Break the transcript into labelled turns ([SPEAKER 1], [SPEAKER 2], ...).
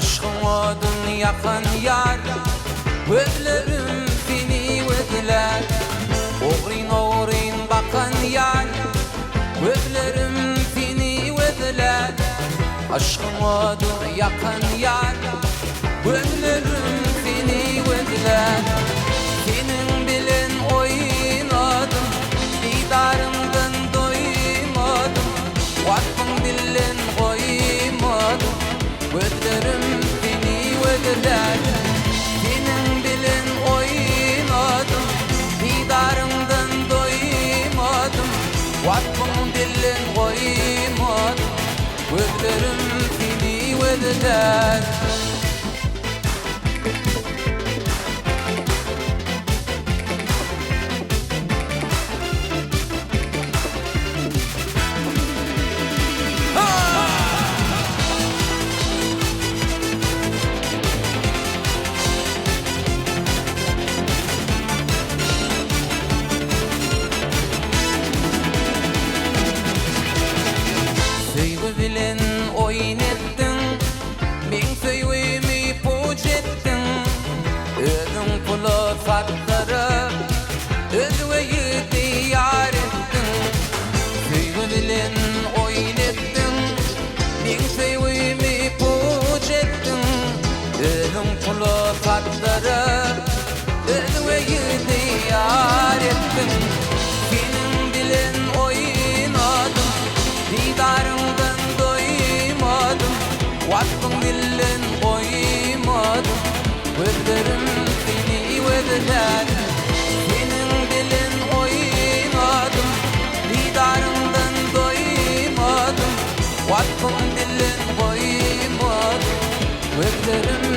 [SPEAKER 1] Aşkın odun yakan yar, gözlerim seni özler. Oğrin oğrin bakan yar, gözlerim seni özler. Aşkın odun yakan yar, gözlerim seni özler. Senin bilen oynadım, didarımdan doymadım. Vakfın bilen koymadım, gözlerim seni özler. Senin bilen oynadım, didarımdan doymadım. Vakfın bilen koymadım, gözlerim seni özler. Bilen oynettin, men söýgümi puç ettin. Özüň pula sattyrıp, özüňi diýar ettin. Söýgü bilen oynettin, men söýgümi puç ettin. Özüň pula sattyrıp, özüňi diýar ettin. Senin bilen oynadım, didarımdan vakfın bilen koymadım, gözlerim seni özler. Senin bilen oynadım, didarımdan doymadım. Vakfın bilen koymadım, gözlerim